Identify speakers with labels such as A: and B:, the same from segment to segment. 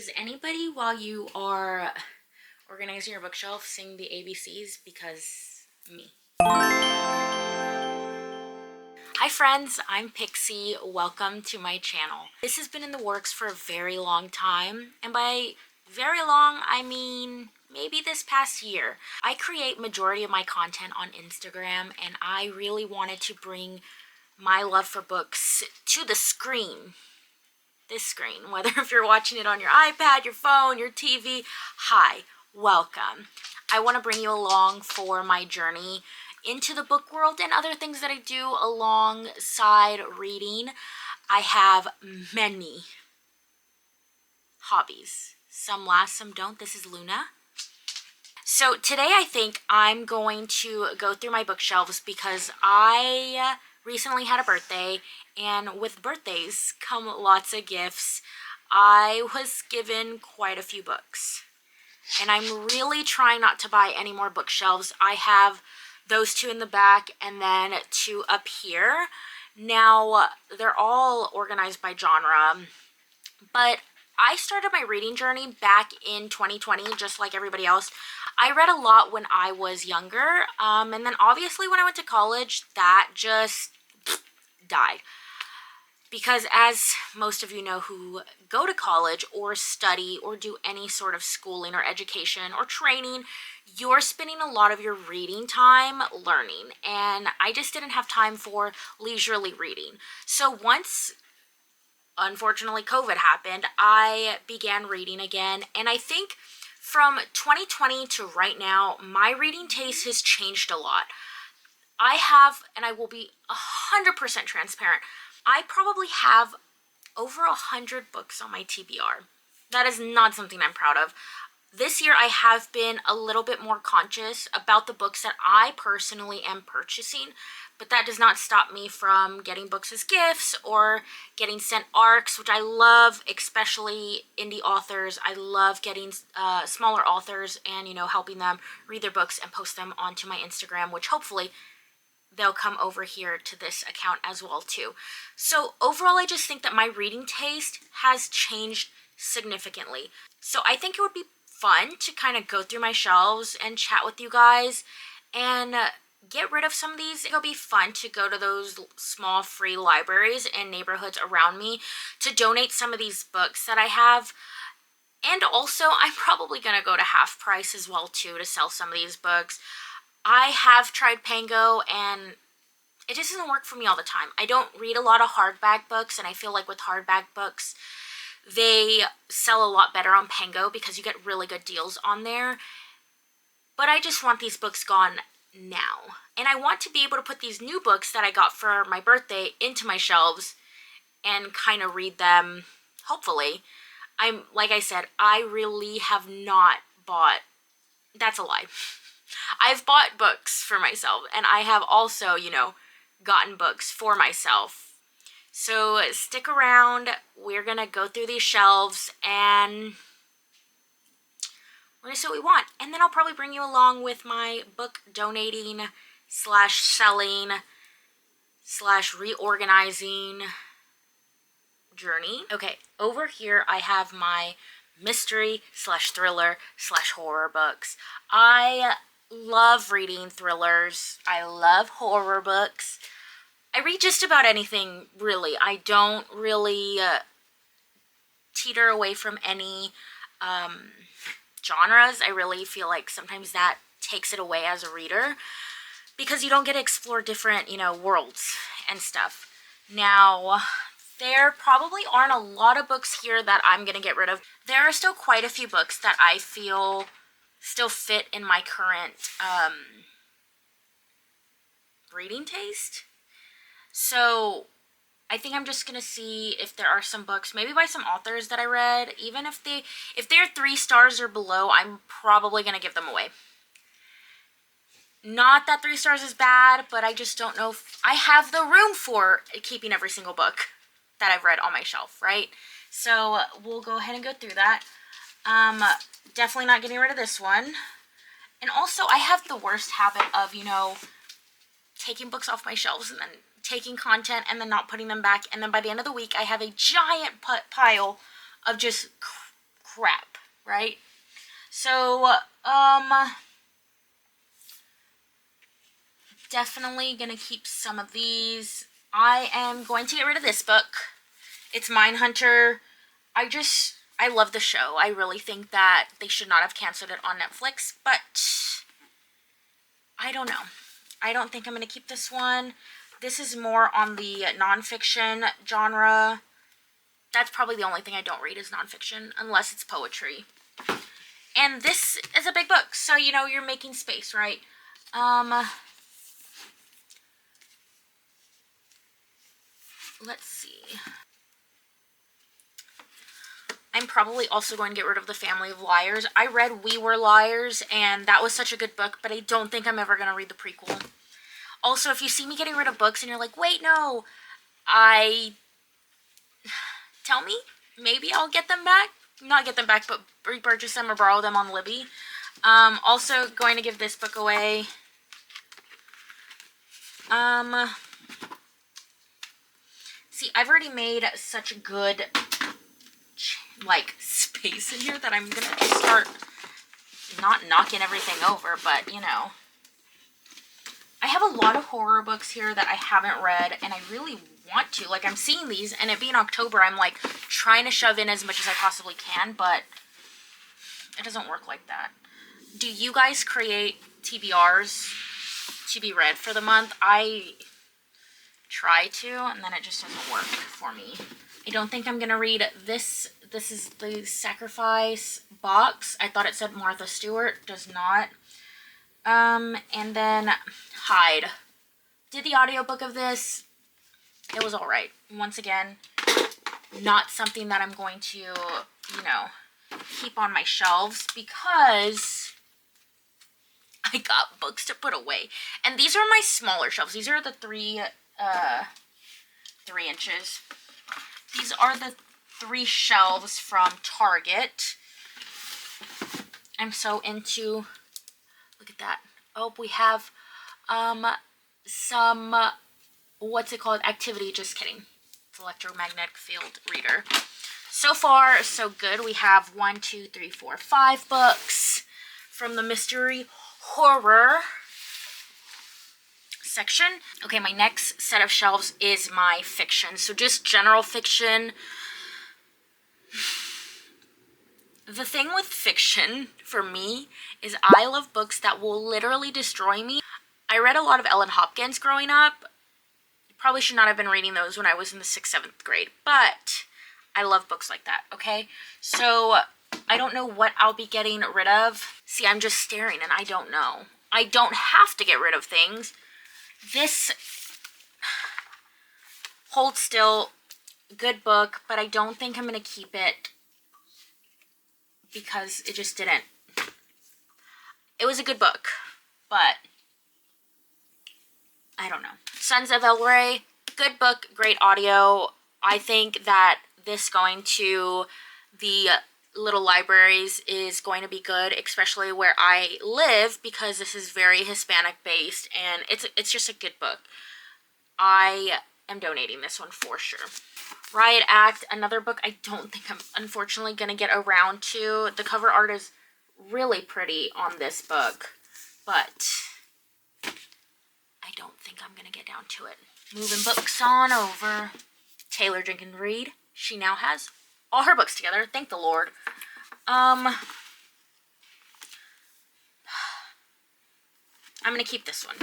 A: Does anybody, while you are organizing your bookshelf, sing the ABCs? Because me. Hi friends, I'm Pixie. Welcome to my channel. This has been in the works for a very long time, and by very long, I mean maybe this past year. I create majority of my content on Instagram, and I really wanted to bring my love for books to the screen. This screen, whether if you're watching it on your iPad, your phone, your TV, hi, welcome. I want to bring you along for my journey into the book world and other things that I do alongside reading. I have many hobbies. Some last, some don't. This is Luna. So today I think I'm going to go through my bookshelves because I recently had a birthday, and with birthdays come lots of gifts. I was given quite a few books, and I'm really trying not to buy any more bookshelves. I have those two in the back and then two up here. Now, they're all organized by genre, but I started my reading journey back in 2020, just like everybody else. I read a lot when I was younger, and then obviously when I went to college, that just died. Because as most of you know who go to college or study or do any sort of schooling or education or training, you're spending a lot of your reading time learning, and I just didn't have time for leisurely reading. So once, unfortunately, COVID happened, I began reading again, and I think from 2020 to right now, my reading taste has changed a lot. I have, and I will be 100% transparent, I probably have over 100 books on my TBR. That is not something I'm proud of. This year I have been a little bit more conscious about the books that I personally am purchasing, but that does not stop me from getting books as gifts or getting sent ARCs, which I love, especially indie authors. I love getting smaller authors and, helping them read their books and post them onto my Instagram, which hopefully they'll come over here to this account as well too. So overall, I just think that my reading taste has changed significantly. So I think it would be fun to kind of go through my shelves and chat with you guys and get rid of some of these. It'll be fun to go to those small free libraries and neighborhoods around me to donate some of these books that I have. And also, I'm probably going to go to half price as well too to sell some of these books. I have tried Pango, and it just doesn't work for me all the time. I don't read a lot of hardback books, and I feel like with hardback books, they sell a lot better on Pango because you get really good deals on there. But I just want these books gone now. And I want to be able to put these new books that I got for my birthday into my shelves and kind of read them, hopefully. Like I said, I really have not bought, that's a lie. I've bought books for myself, and I have also, gotten books for myself. So stick around. We're going to go through these shelves, and we're going to see what we want. And then I'll probably bring you along with my book donating / selling / reorganizing journey. Okay, over here I have my mystery / thriller / horror books. I love reading thrillers. I love horror books. I read just about anything, really. I don't really teeter away from any genres. I really feel like sometimes that takes it away as a reader because you don't get to explore different, worlds and stuff. Now, there probably aren't a lot of books here that I'm going to get rid of. There are still quite a few books that I feel still fit in my current reading taste. So I think I'm just gonna see if there are some books, maybe by some authors that I read. Even if they're 3 stars or below, I'm probably gonna give them away. Not that 3 stars is bad, but I just don't know if I have the room for keeping every single book that I've read on my shelf, right? So we'll go ahead and go through that. Definitely not getting rid of this one. And also, I have the worst habit of, taking books off my shelves and then taking content and then not putting them back. And then by the end of the week, I have a giant pile of just crap, right? So, definitely gonna keep some of these. I am going to get rid of this book. It's Mindhunter. I love the show. I really think that they should not have canceled it on Netflix, but I don't know. I don't think I'm going to keep this one. This is more on the nonfiction genre. That's probably the only thing I don't read is nonfiction, unless it's poetry. And this is a big book, so, you know, you're making space, right? Let's see. I'm probably also going to get rid of The Family of Liars. I read We Were Liars, and that was such a good book, but I don't think I'm ever going to read the prequel. Also, if you see me getting rid of books and you're like, wait, no, tell me. Maybe I'll get them back. Not get them back, but repurchase them or borrow them on Libby. Also going to give this book away. See, I've already made such a good like space in here that I'm gonna just start not knocking everything over, but you know, I have a lot of horror books here that I haven't read and I really want to. Like, I'm seeing these, and it being October, I'm like trying to shove in as much as I possibly can, but it doesn't work like that. Do you guys create TBRs to be read for the month? I try to, and then it just doesn't work for me. I don't think I'm gonna read this. This is the Sacrifice box. I thought it said Martha Stewart. Does not. And then Hide. Did the audiobook of this. It was alright. Once again, not something that I'm going to, you know, keep on my shelves because I got books to put away. And these are my smaller shelves. These are the 3 inches. These are the 3 shelves from Target. I'm so into, look at that. Oh, we have some, what's it called? Activity, just kidding. It's electromagnetic field reader. So far, so good. We have 1, 2, 3, 4, 5 books from the mystery horror section. Okay, my next set of shelves is my fiction. So just general fiction. The thing with fiction for me is I love books that will literally destroy me. I read a lot of Ellen Hopkins growing up. Probably should not have been reading those when I was in the 6th, 7th grade, but I love books like that, okay? So I don't know what I'll be getting rid of. See, I'm just staring and I don't know. I don't have to get rid of things. This Hold Still, good book, but I don't think I'm going to keep it because it just didn't. It was a good book, but I don't know. Sons of El Rey, good book, great audio. I think that this going to the little libraries is going to be good, especially where I live, because this is very Hispanic based and it's just a good book. I am donating this one for sure. Riot Act, another book I don't think I'm unfortunately going to get around to. The cover art is really pretty on this book, but I don't think I'm going to get down to it. Moving books on over. Taylor Jenkins Reid. She now has all her books together. Thank the Lord. I'm going to keep this one.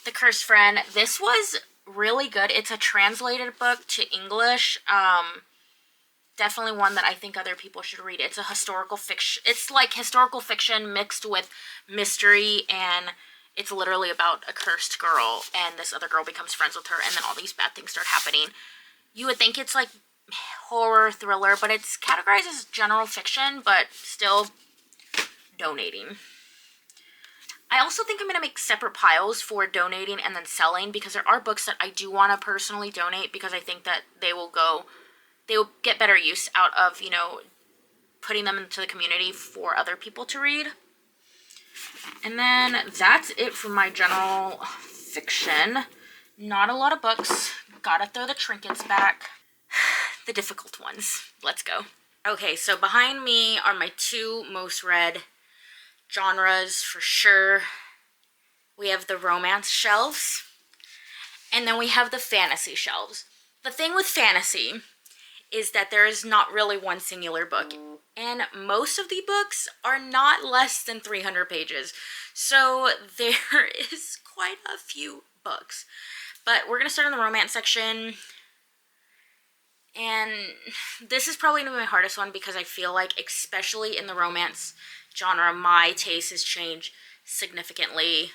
A: The Cursed Friend. This was really good. It's a translated book to English. Definitely one that I think other people should read. It's a historical fiction. It's like historical fiction mixed with mystery, and it's literally about a cursed girl, and this other girl becomes friends with her, and then all these bad things start happening. You would think it's like horror, thriller, but it's categorized as general fiction, but still donating. I also think I'm going to make separate piles for donating and then selling, because there are books that I do want to personally donate because I think that they will get better use out of, you know, putting them into the community for other people to read. And then that's it for my general fiction. Not a lot of books. Gotta throw the trinkets back. the difficult ones. Let's go. Okay, so behind me are my two most read genres for sure. We have the romance shelves, and then we have the fantasy shelves. The thing with fantasy is that there is not really one singular book, and most of the books are not less than 300 pages. So there is quite a few books. But we're going to start in the romance section. And this is probably going to be my hardest one because I feel like, especially in the romance genre, my taste has changed significantly.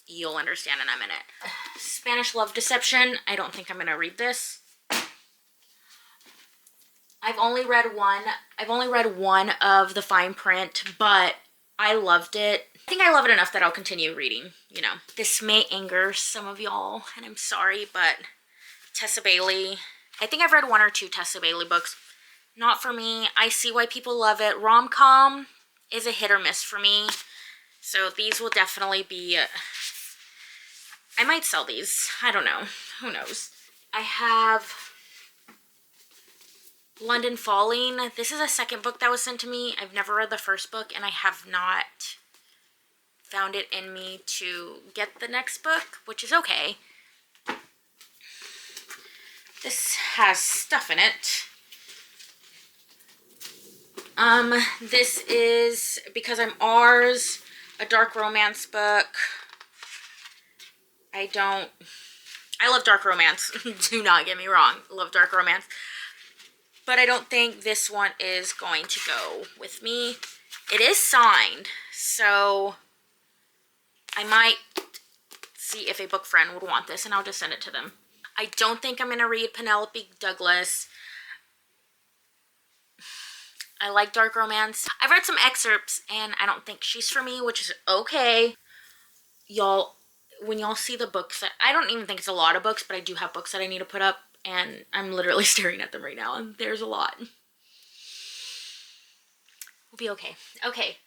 A: You'll understand in a minute. Spanish Love Deception. I don't think I'm going to read this. I've only read one of the fine print, but I loved it. I think I love it enough that I'll continue reading, you know. This may anger some of y'all, and I'm sorry, but Tessa Bailey. I think I've read one or two Tessa Bailey books. Not for me. I see why people love it. Rom-com is a hit or miss for me. So these will definitely be... I might sell these. I don't know. Who knows? I have London Falling. This is a second book that was sent to me. I've never read the first book, and I have not found it in me to get the next book, which is okay. This has stuff in it. This is Because I'm Ours, a dark romance book. I love dark romance. Do not get me wrong. I love dark romance. But I don't think this one is going to go with me. It is signed, so I might see if a book friend would want this, and I'll just send it to them. I don't think I'm going to read Penelope Douglas. I like dark romance. I've read some excerpts, and I don't think she's for me, which is okay. Y'all, when y'all see the books, I don't even think it's a lot of books, but I do have books that I need to put up, and I'm literally staring at them right now, and there's a lot. We'll be okay. Okay.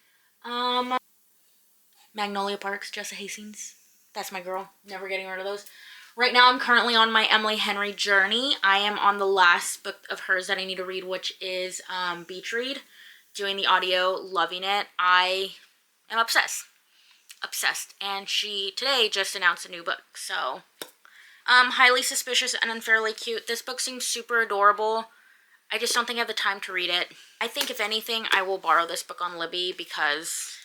A: Magnolia Parks, Jessa Hastings. That's my girl. Never getting rid of those. Right now, I'm currently on my Emily Henry journey. I am on the last book of hers that I need to read, which is Beach Read. Doing the audio, loving it. I am obsessed. Obsessed. And she, today, just announced a new book. So, Highly Suspicious and Unfairly Cute. This book seems super adorable. I just don't think I have the time to read it. I think, if anything, I will borrow this book on Libby because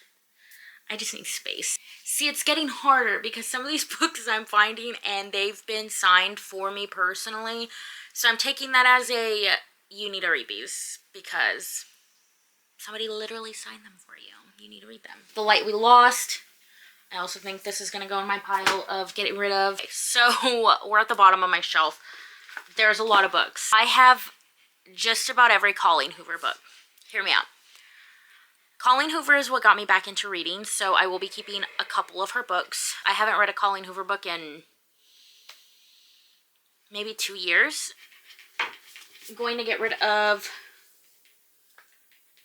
A: I just need space. See, it's getting harder because some of these books I'm finding and they've been signed for me personally. So I'm taking that as a, you need to read these because somebody literally signed them for you. You need to read them. The Light We Lost. I also think this is going to go in my pile of getting rid of. So we're at the bottom of my shelf. There's a lot of books. I have just about every Colleen Hoover book. Hear me out. Colleen Hoover is what got me back into reading, so I will be keeping a couple of her books. I haven't read a Colleen Hoover book in maybe 2 years. I'm going to get rid of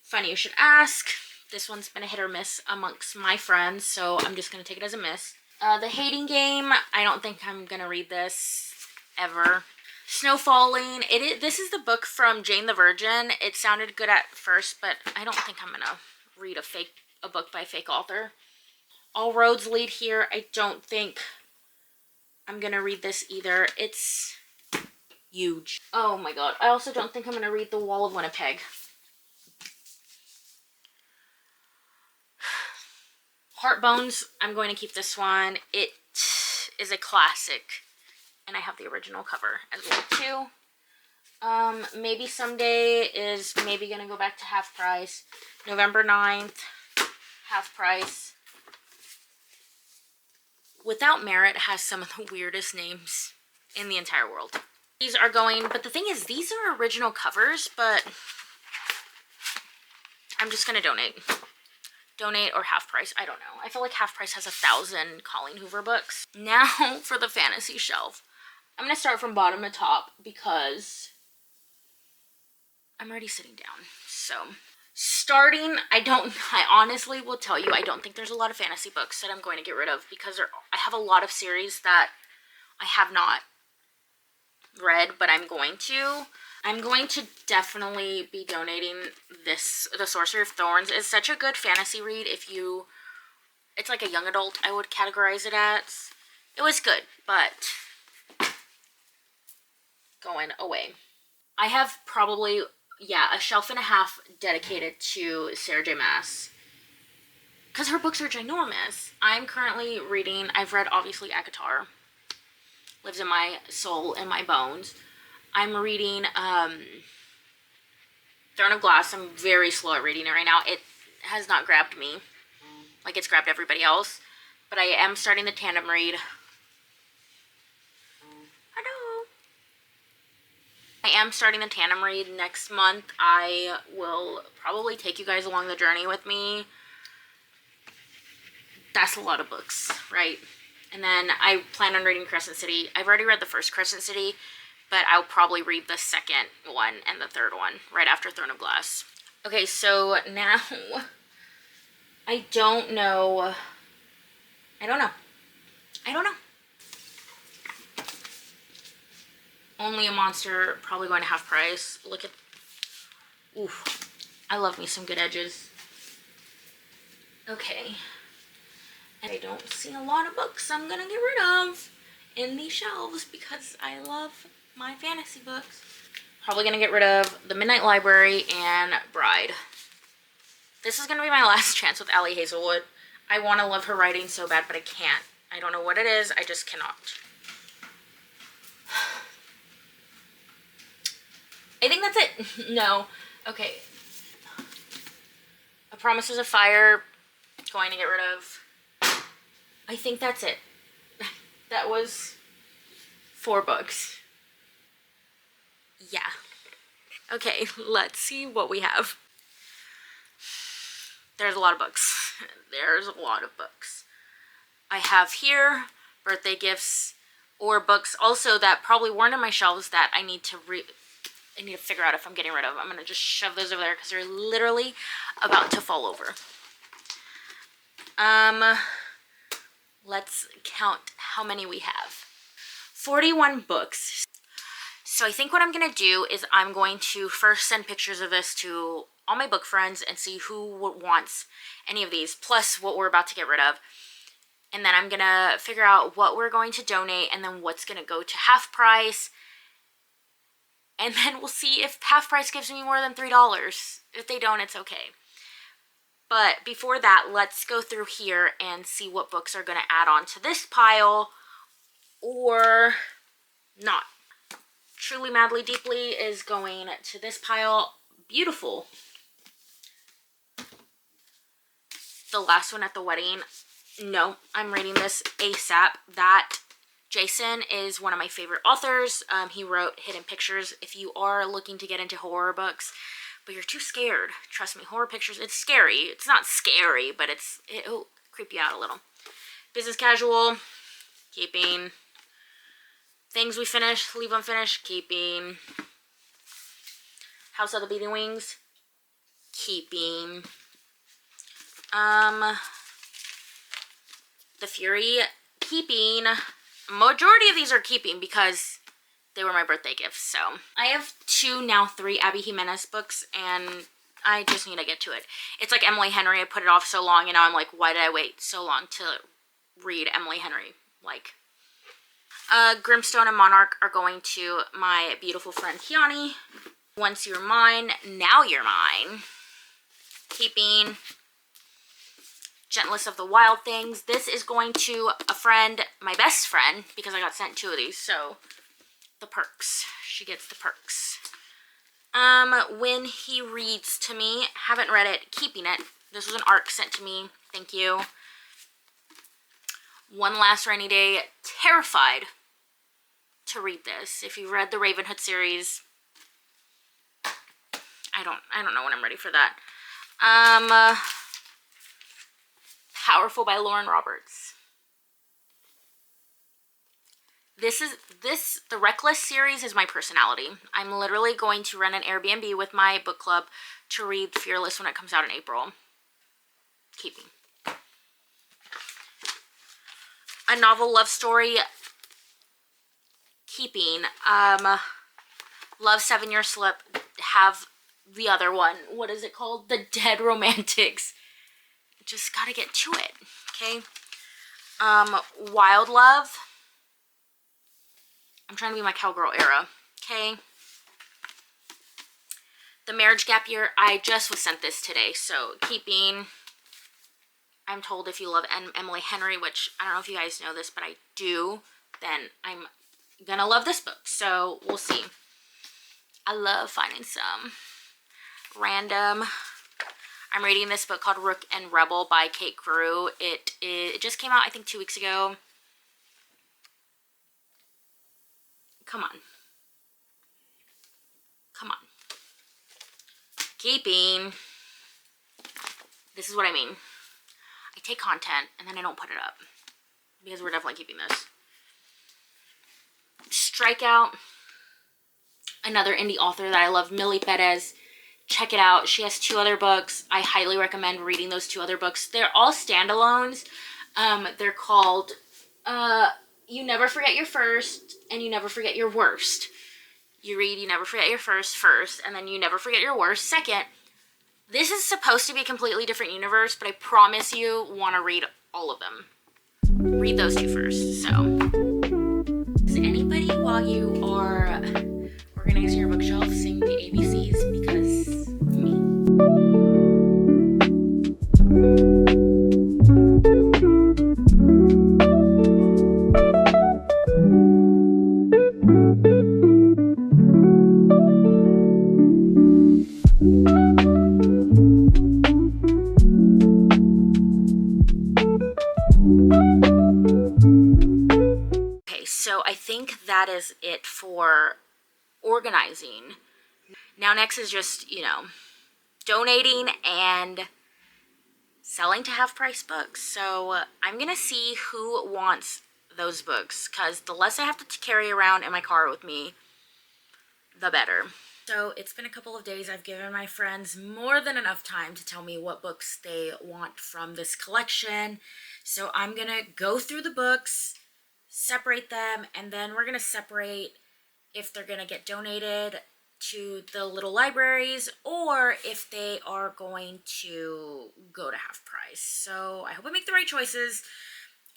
A: Funny You Should Ask. This one's been a hit or miss amongst my friends, so I'm just going to take it as a miss. The Hating Game. I don't think I'm going to read this ever. Snow Falling. This is the book from Jane the Virgin. It sounded good at first, but I don't think I'm going to read a book by a fake author. All Roads Lead Here. I don't think I'm going to read this either. It's huge. Oh my god. I also don't think I'm going to read The Wall of Winnipeg. Heartbones, I'm going to keep this one. It is a classic, and I have the original cover as well too. Maybe Someday is maybe going to go back to half price. November 9th, half price. Without Merit has some of the weirdest names in the entire world. These are going, but the thing is, these are original covers, but I'm just going to donate. Donate or half price, I don't know. I feel like half price has 1,000 Colleen Hoover books. Now for the fantasy shelf. I'm going to start from bottom to top because I'm already sitting down. So, starting, I honestly will tell you, I don't think there's a lot of fantasy books that I'm going to get rid of because I have a lot of series that I have not read, but I'm going to. I'm going to definitely be donating this. The Sorcery of Thorns is such a good fantasy read. It's like a young adult, I would categorize it as. It was good, but going away. I have probably, a shelf and a half dedicated to Sarah J. Maas, because her books are ginormous. I'm currently reading, I've read obviously ACOTAR, lives in my soul and my bones. I'm reading Throne of Glass. I'm very slow at reading it right now. It has not grabbed me like it's grabbed everybody else, but I am starting the tandem read. I am starting the tandem read next month. I will probably take you guys along the journey with me. That's a lot of books, right? And then I plan on reading Crescent City. I've already read the first Crescent City, but I'll probably read the second one and the third one right after Throne of Glass. Okay, so now I don't know. Only a Monster, probably going to half price. Look at, oof, I love me some good edges. Okay, and I don't see a lot of books I'm gonna get rid of in these shelves because I love my fantasy books. Probably gonna get rid of The Midnight Library and Bride. This is gonna be my last chance with Allie Hazelwood. I want to love her writing so bad, but I can't. I don't know what it is, I just cannot. I think that's it. No. Okay. A Promises of Fire, going to get rid of. I think that's it. That was 4 books. Yeah. Okay, let's see what we have. There's a lot of books. There's a lot of books. I have here birthday gifts or books also that probably weren't on my shelves that I need to figure out if I'm getting rid of. I'm going to just shove those over there because they're literally about to fall over. Let's count how many we have. 41 books. So I think what I'm going to do is I'm going to first send pictures of this to all my book friends and see who wants any of these, plus what we're about to get rid of. And then I'm going to figure out what we're going to donate and then what's going to go to half price. And then we'll see if half price gives me more than $3. If they don't, it's okay. But before that, let's go through here and see what books are going to add on to this pile or not. Truly, Madly, Deeply is going to this pile. Beautiful. The Last One at the Wedding. No, I'm reading this ASAP. That Jason is one of my favorite authors. He wrote Hidden Pictures. If you are looking to get into horror books, but you're too scared, trust me, horror pictures, it's scary. It's not scary, but it'll creep you out a little. Business Casual, keeping. Things We Finish, Leave Unfinished, keeping. House of the Beating Wings, keeping. The Fury, keeping. Majority of these are keeping because they were my birthday gifts. So I have 2, now 3 Abby Jimenez books, and I just need to get to it. It's like Emily Henry. I put it off so long, and now I'm like, why did I wait so long to read Emily Henry? Like, Grimstone and Monarch are going to my beautiful friend Kiani. Once You're Mine, Now You're Mine. Keeping. Gentlest of the Wild Things. This is going to a friend, my best friend, because I got sent 2 of these, so the perks. She gets the perks. When He Reads to Me, haven't read it, keeping it. This was an ARC sent to me, thank you. One Last Rainy Day, terrified to read this. If you read the Ravenhood series, I don't know when I'm ready for that. Powerful by Lauren Roberts. The Reckless series is my personality. I'm literally going to rent an Airbnb with my book club to read Fearless when it comes out in April. Keeping. A Novel Love Story, keeping. love 7-Year Slip, have the other one. What is it called? The Dead Romantics. Just gotta get to it, okay? Wild Love. I'm trying to be my cowgirl era, okay? The Marriage Gap Year. I just was sent this today, so keeping. I'm told if you love Emily Henry, which I don't know if you guys know this, but I do, then I'm gonna love this book, so we'll see. I love finding some random. I'm reading this book called Rook and Rebel by Kate Carew. It just came out, I think, 2 weeks ago. Come on. Come on. Keeping. This is what I mean. I take content and then I don't put it up. Because we're definitely keeping this. Strikeout. Another indie author that I love, Millie Perez. Check it out. She has 2 other books. I highly recommend reading those 2 other books. They're all standalones. They're called You Never Forget Your First and You Never Forget Your Worst. You read You Never Forget Your First, and then You Never Forget Your Worst second. This is supposed to be a completely different universe, but I promise you want to read all of them. Read those 2 first. So, does anybody, while you are organizing your bookshelf, sing the ABCs? Because me. Okay, so I think that is it for organizing. Now next is just, donating and selling to half-price books. So I'm gonna see who wants those books, because the less I have to carry around in my car with me, the better. So it's been a couple of days. I've given my friends more than enough time to tell me what books they want from this collection. So I'm gonna go through the books, separate them, and then we're gonna separate if they're gonna get donated to the little libraries or if they are going to go to half price. So I hope I make the right choices.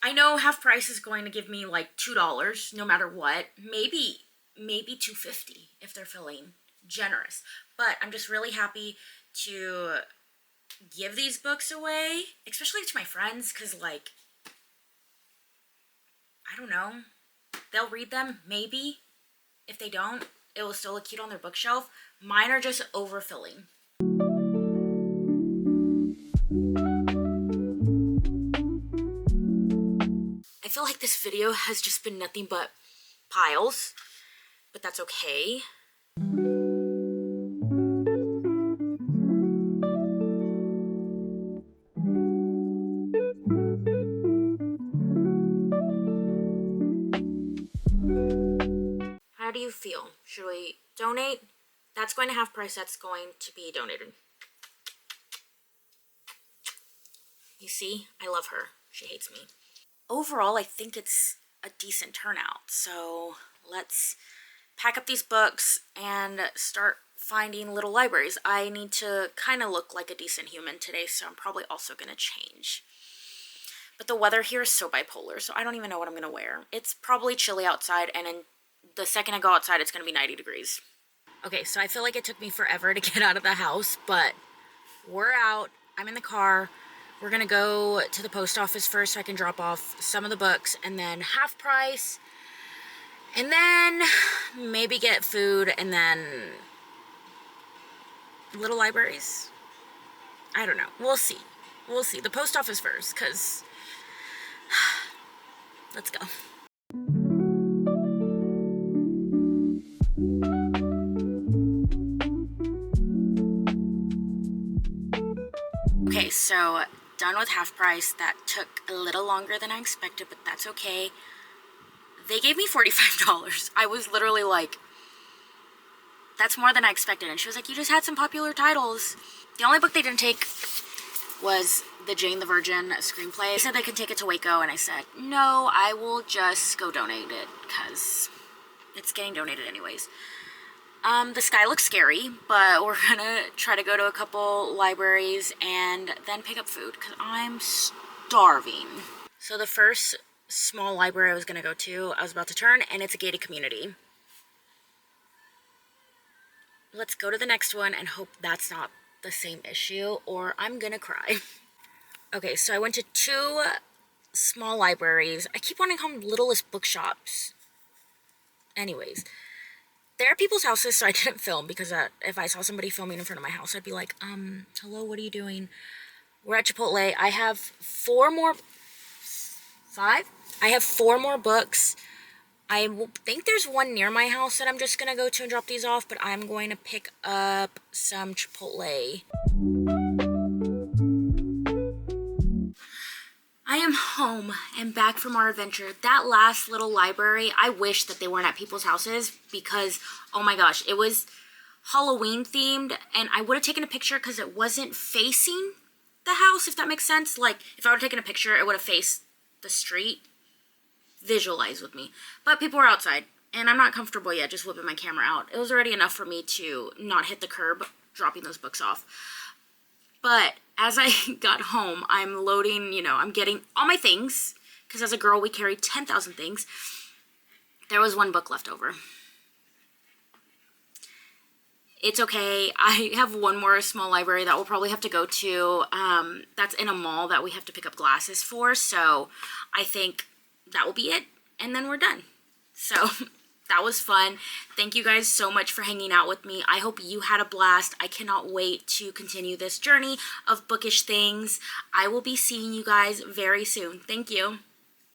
A: I know half price is going to give me like $2 no matter what. Maybe $2.50 if they're feeling generous. But I'm just really happy to give these books away, especially to my friends, because like, I don't know, they'll read them, maybe. If they don't, it will still look cute on their bookshelf. Mine are just overfilling. I feel like this video has just been nothing but piles, but that's okay. How do you feel? Should we donate? That's going to half price. That's going to be donated. You see? I love her. She hates me. Overall, I think it's a decent turnout. So let's pack up these books and start finding little libraries. I need to kind of look like a decent human today, so I'm probably also going to change. But the weather here is so bipolar, so I don't even know what I'm going to wear. It's probably chilly outside, and in the second I go outside, it's going to be 90 degrees. Okay, so I feel like it took me forever to get out of the house, but we're out. I'm in the car. We're going to go to the post office first so I can drop off some of the books, and then half price, and then maybe get food, and then little libraries. I don't know. We'll see. We'll see. The post office first, because let's go. Okay, so done with half price. That took a little longer than I expected, but that's okay. They gave me $45. I was literally like, that's more than I expected. And she was like, you just had some popular titles. The only book they didn't take was the Jane the Virgin screenplay. They said they could take it to Waco, and I said, no, I will just go donate it, because it's getting donated anyways. The sky looks scary, but we're gonna try to go to a couple libraries and then pick up food because I'm starving. So the first small library I was gonna go to, I was about to turn, and it's a gated community. Let's go to the next one and hope that's not the same issue or I'm gonna cry. Okay, so I went to 2 small libraries. I keep wanting to call them littlest bookshops. Anyways, they're people's houses, so I didn't film because if I saw somebody filming in front of my house, I'd be like, hello, what are you doing? We're at Chipotle. I have 4 more, 5? I have 4 more books. I think there's one near my house that I'm just going to go to and drop these off, but I'm going to pick up some Chipotle. I am home and back from our adventure. That last little library, I wish that they weren't at people's houses because, oh my gosh, it was Halloween themed and I would have taken a picture because it wasn't facing the house, if that makes sense. Like, if I would have taken a picture, it would have faced the street. Visualize with me. But people were outside and I'm not comfortable yet just whipping my camera out. It was already enough for me to not hit the curb dropping those books off. But as I got home, I'm loading, I'm getting all my things because as a girl we carry 10,000 things. There was 1 book left over. It's okay. I have 1 more small library that we'll probably have to go to. That's in a mall that we have to pick up glasses for. So I think that will be it. And then we're done. So that was fun. Thank you guys so much for hanging out with me. I hope you had a blast. I cannot wait to continue this journey of bookish things. I will be seeing you guys very soon. Thank you.